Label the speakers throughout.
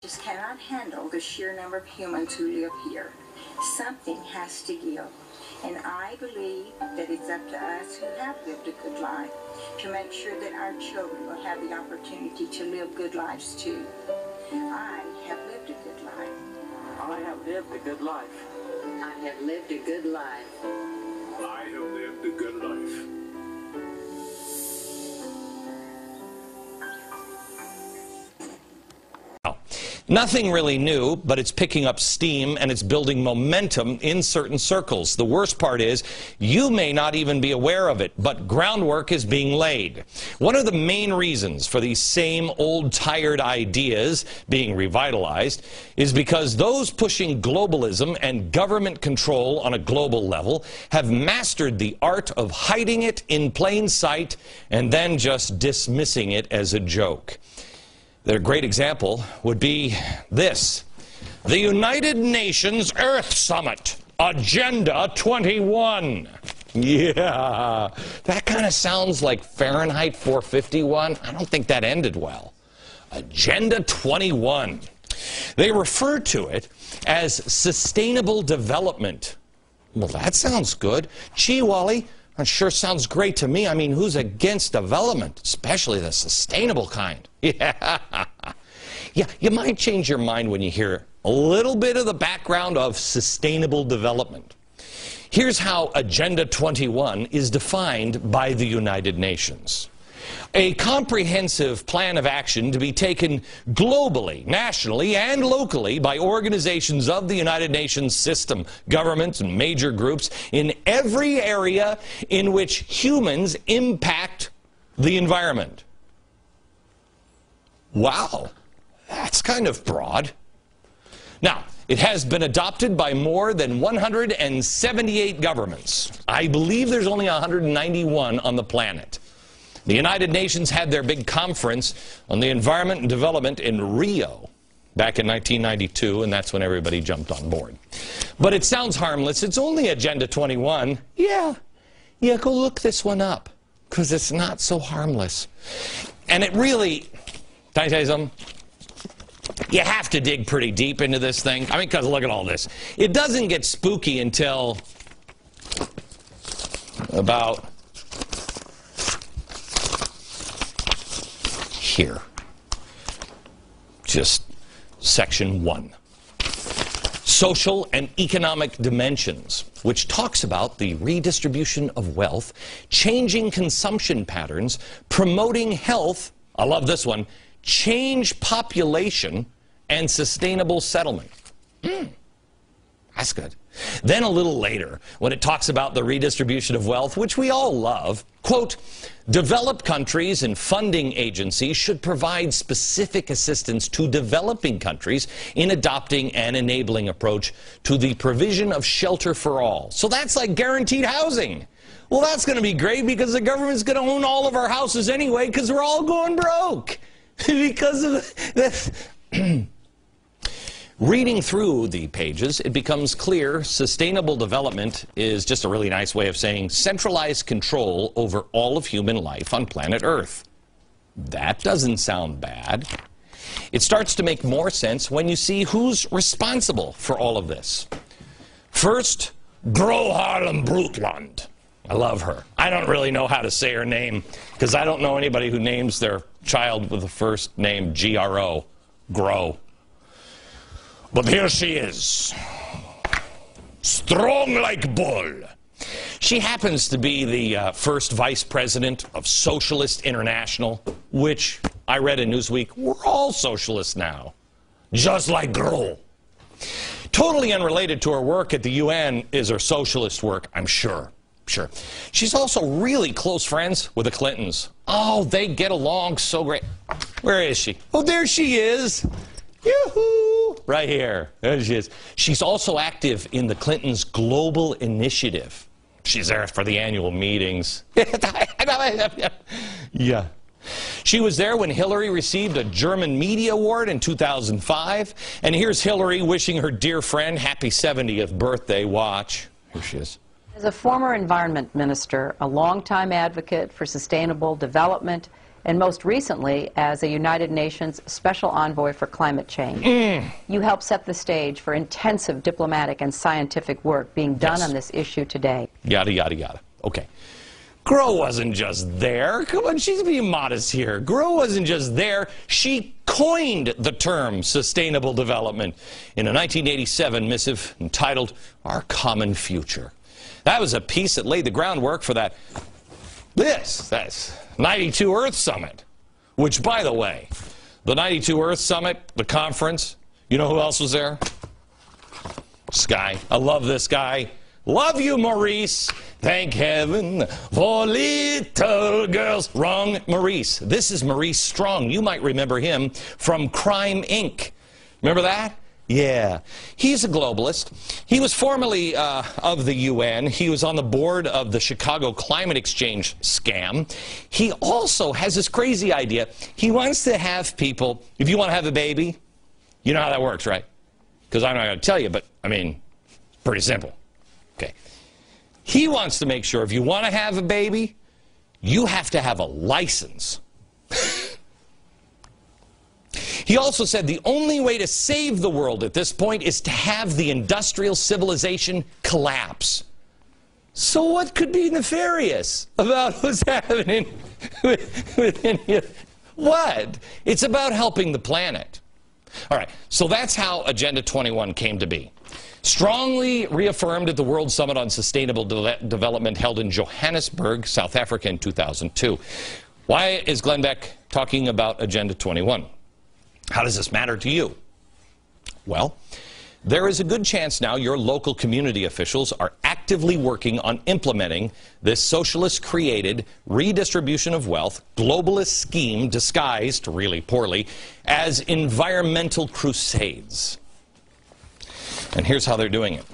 Speaker 1: Just cannot handle the sheer number of humans who live here. Something has to give. And I believe that it's up to us who have lived a good life to make sure that our children will have the opportunity to live good lives too. I have lived a good life.
Speaker 2: I have lived a good life.
Speaker 3: I have lived a good life.
Speaker 4: I have lived a good life.
Speaker 5: Nothing really new, but it's picking up steam and it's building momentum in certain circles. The worst part is you may not even be aware of it, but groundwork is being laid. One of the main reasons for these same old tired ideas being revitalized is because those pushing globalism and government control on a global level have mastered the art of hiding it in plain sight and then just dismissing it as a joke. Their great example would be this: the United Nations Earth Summit, Agenda 21. Yeah, that kind of sounds like Fahrenheit 451. I don't think that ended well. Agenda 21. They refer to it as sustainable development. Well, that sounds good. Gee, Wally, that sure sounds great to me. I mean, who's against development, especially the sustainable kind? Yeah. Yeah, you might change your mind when you hear a little bit of the background of sustainable development. Here's how Agenda 21 is defined by the United Nations. A comprehensive plan of action to be taken globally, nationally, and locally by organizations of the United Nations system, governments, and major groups in every area in which humans impact the environment. Wow, that's kind of broad. Now, it has been adopted by more than 178 governments. I believe there's only 191 on the planet. The United Nations had their big conference on the environment and development in Rio back in 1992, and that's when everybody jumped on board. But it sounds harmless. It's only Agenda 21. Yeah, go look this one up, because it's not so harmless. And it really, can I tell you something? You have to dig pretty deep into this thing. I mean, because look at all this. It doesn't get spooky until about here. Just section 1. Social and economic dimensions, which talks about the redistribution of wealth, changing consumption patterns, promoting health, I love this one, change population, and sustainable settlement. That's good. Then a little later, when it talks about the redistribution of wealth, which we all love, quote, developed countries and funding agencies should provide specific assistance to developing countries in adopting an enabling approach to the provision of shelter for all. So that's like guaranteed housing. Well, that's going to be great because the government's going to own all of our houses anyway because we're all going broke because of this. Reading through the pages, it becomes clear sustainable development is just a really nice way of saying centralized control over all of human life on planet Earth. That doesn't sound bad. It starts to make more sense when you see who's responsible for all of this. First, Gro Harlem Brundtland. I love her. I don't really know how to say her name because I don't know anybody who names their child with the first name G-R-O, Gro. But here she is, strong like bull. She happens to be the first vice president of Socialist International, which I read in Newsweek, we're all socialists now, just like Gro. Totally unrelated to her work at the UN is her socialist work, I'm sure. Sure. She's also really close friends with the Clintons. Oh, they get along so great. Where is she? Oh, there she is. Yoo-hoo! Right here. There she is. She's also active in the Clintons' Global Initiative. She's there for the annual meetings. Yeah. She was there when Hillary received a German Media Award in 2005. And here's Hillary wishing her dear friend happy 70th birthday. Watch. Here she is.
Speaker 6: As a former environment minister, a longtime advocate for sustainable development, and most recently as a United Nations Special Envoy for Climate Change. You helped set the stage for intensive diplomatic and scientific work being done on this issue today.
Speaker 5: Yada, yada, yada. Okay. Grow wasn't just there. Come on, she's being modest here. Grow wasn't just there. She coined the term sustainable development in a 1987 missive entitled Our Common Future. That was a piece that laid the groundwork for that's 92 Earth Summit, which, by the way, the 92 Earth Summit, the conference, you know who else was there? This guy. I love this guy. Love you, Maurice. Thank heaven for little girls. Wrong, Maurice. This is Maurice Strong. You might remember him from Crime, Inc. Remember that? Yeah. He's a globalist. He was formerly of the UN. He was on the board of the Chicago Climate Exchange scam. He also has this crazy idea. He wants to have people, if you want to have a baby, you know how that works, right? Because I'm not going to tell you, but, I mean, it's pretty simple. Okay. He wants to make sure if you want to have a baby, you have to have a license. He also said the only way to save the world at this point is to have the industrial civilization collapse. So what could be nefarious about what's happening with India? What? It's about helping the planet. All right, so that's how Agenda 21 came to be. Strongly reaffirmed at the World Summit on Sustainable Development held in Johannesburg, South Africa in 2002. Why is Glenn Beck talking about Agenda 21? How does this matter to you? Well, there is a good chance now your local community officials are actively working on implementing this socialist-created redistribution of wealth, globalist scheme disguised, really poorly, as environmental crusades. And here's how they're doing it.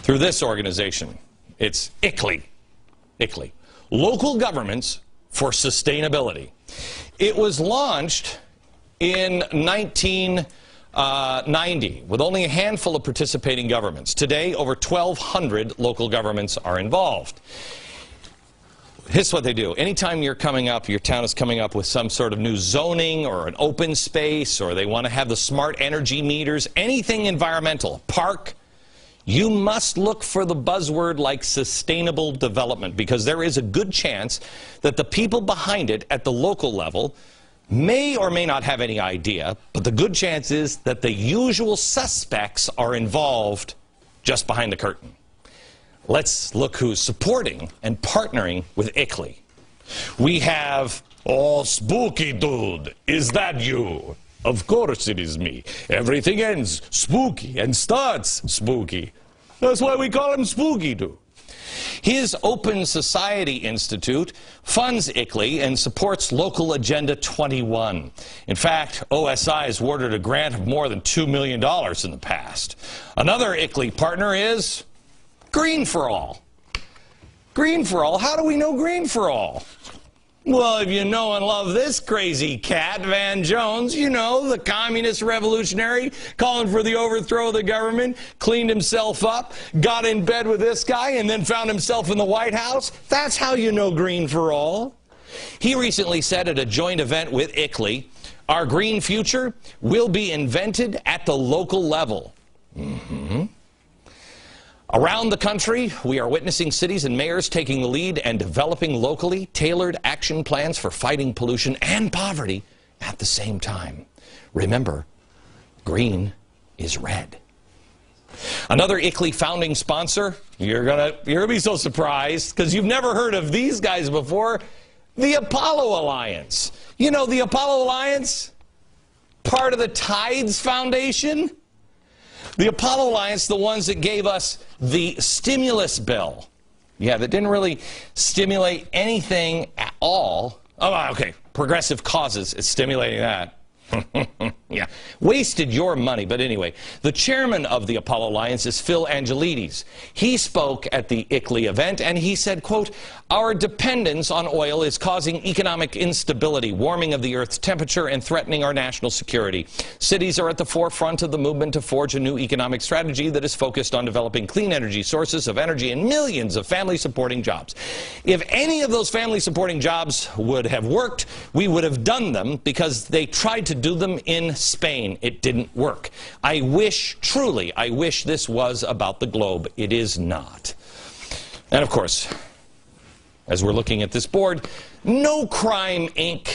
Speaker 5: Through this organization. It's ICLEI. ICLEI. Local Governments for Sustainability. It was launched in 1990 with only a handful of participating governments. Today, over 1,200 local governments are involved. Here's what they do. Anytime you're coming up, your town is coming up with some sort of new zoning or an open space, or they want to have the smart energy meters, anything environmental, park, you must look for the buzzword like sustainable development, because there is a good chance that the people behind it at the local level may or may not have any idea, but the good chance is that the usual suspects are involved just behind the curtain. Let's look who's supporting and partnering with ICLEI. We have, oh, spooky dude, is that you? Of course it is me. Everything ends spooky and starts spooky. That's why we call him Spooky Dude. His Open Society Institute funds ICLEI and supports local Agenda 21. In fact, OSI has awarded a grant of more than $2 million in the past. Another ICLEI partner is Green for All. Green for All? How do we know Green for All? Well, if you know and love this crazy cat, Van Jones, you know, the communist revolutionary calling for the overthrow of the government, cleaned himself up, got in bed with this guy, and then found himself in the White House. That's how you know Green for All. He recently said at a joint event with ICLEI, our green future will be invented at the local level. Around the country, we are witnessing cities and mayors taking the lead and developing locally tailored action plans for fighting pollution and poverty at the same time. Remember, green is red. Another ICLEI founding sponsor, you're gonna be so surprised because you've never heard of these guys before, the Apollo Alliance. You know the Apollo Alliance? Part of the Tides Foundation? The Apollo Alliance, the ones that gave us the stimulus bill. Yeah, that didn't really stimulate anything at all. Oh, okay, progressive causes is stimulating that. Yeah. Wasted your money. But anyway, the chairman of the Apollo Alliance is Phil Angelides. He spoke at the ICLEI event, and he said, quote, "Our dependence on oil is causing economic instability, warming of the Earth's temperature, and threatening our national security. Cities are at the forefront of the movement to forge a new economic strategy that is focused on developing clean energy sources of energy and millions of family-supporting jobs. If any of those family-supporting jobs would have worked, we would have done them, because they tried to do them in Spain. It didn't work. I wish, truly, I wish this was about the globe. It is not." And of course, as we're looking at this board, No Crime Inc.,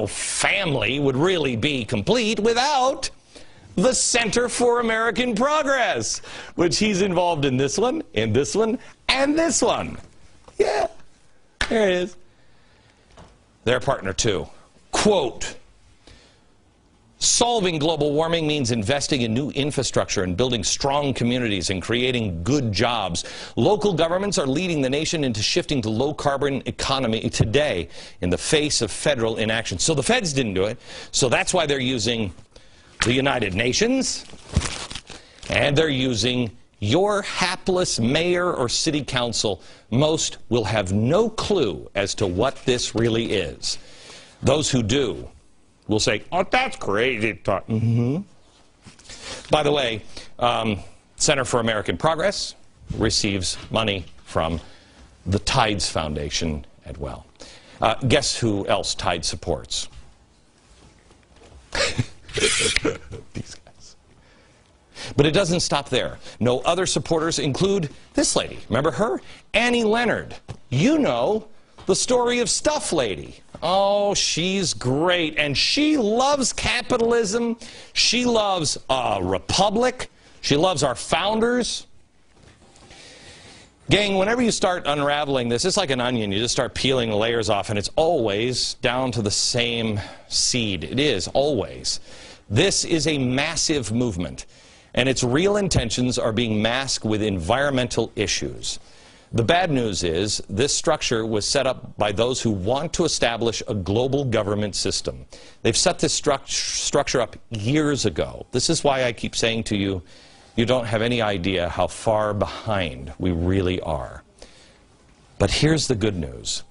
Speaker 5: family would really be complete without the Center for American Progress, which he's involved in this one, and this one, and this one. Yeah, there it is. Their partner, too. Quote, "Solving global warming means investing in new infrastructure and building strong communities and creating good jobs. Local governments are leading the nation into shifting to low-carbon economy today in the face of federal inaction." So the feds didn't do it, so that's why they're using the United Nations, and they're using your hapless mayor or city council. Most will have no clue as to what this really is. Those who do will say, "Oh, that's crazy talk." By the way, Center for American Progress receives money from the Tides Foundation as well. Guess who else Tide supports? These guys. But it doesn't stop there. No other supporters include this lady. Remember her? Annie Leonard. You know, the story of Stuff Lady. Oh, she's great. And she loves capitalism. She loves a republic. She loves our founders. Gang, whenever you start unraveling this, it's like an onion. You just start peeling the layers off, and it's always down to the same seed. It is, always. This is a massive movement, and its real intentions are being masked with environmental issues. The bad news is this structure was set up by those who want to establish a global government system. They've set this structure up years ago. This is why I keep saying to you, you don't have any idea how far behind we really are. But here's the good news.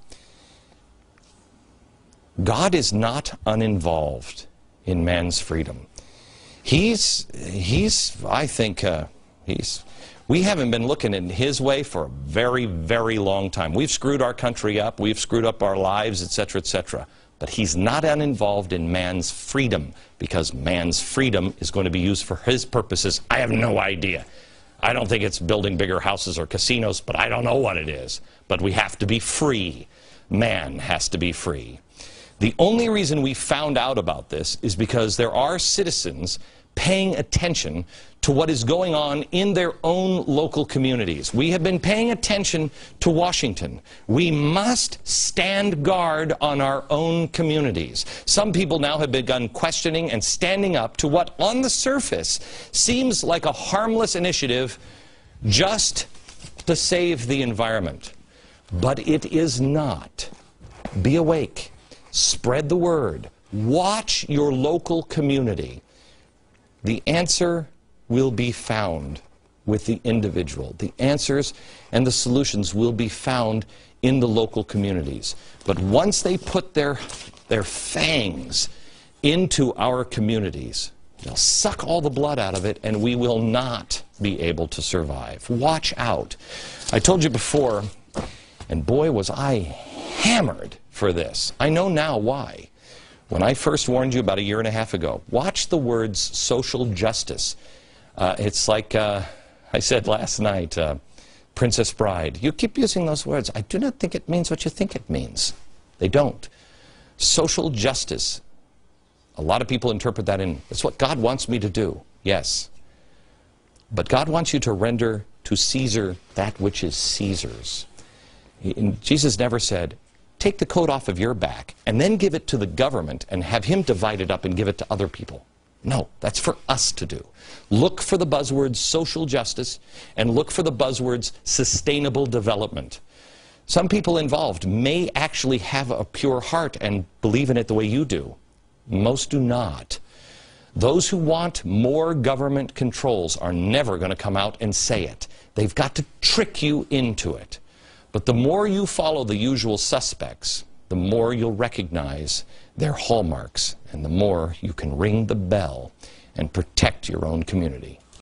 Speaker 5: God is not uninvolved in man's freedom. We haven't been looking in his way for a very, very long time. We've screwed our country up. We've screwed up our lives, etc., etc. But he's not uninvolved in man's freedom, because man's freedom is going to be used for his purposes. I have no idea. I don't think it's building bigger houses or casinos, but I don't know what it is. But we have to be free. Man has to be free. The only reason we found out about this is because there are citizens paying attention to what is going on in their own local communities. We have been paying attention to Washington. We must stand guard on our own communities. Some people now have begun questioning and standing up to what on the surface seems like a harmless initiative just to save the environment. But it is not. Be awake. Spread the word. Watch your local community. The answer will be found with the individual. The answers and the solutions will be found in the local communities. But once they put their fangs into our communities, they'll suck all the blood out of it, and we will not be able to survive. Watch out. I told you before, and boy was I hammered for this. I know now why. When I first warned you about a year and a half ago, watch the words social justice. It's like I said last night, Princess Bride. You keep using those words. I do not think it means what you think it means. They don't. Social justice. A lot of people interpret that in, it's what God wants me to do. Yes. But God wants you to render to Caesar that which is Caesar's. Jesus never said, take the coat off of your back and then give it to the government and have him divide it up and give it to other people. No, that's for us to do. Look for the buzzwords social justice and look for the buzzwords sustainable development. Some people involved may actually have a pure heart and believe in it the way you do. Most do not. Those who want more government controls are never going to come out and say it. They've got to trick you into it. But the more you follow the usual suspects, the more you'll recognize their hallmarks, and the more you can ring the bell and protect your own community.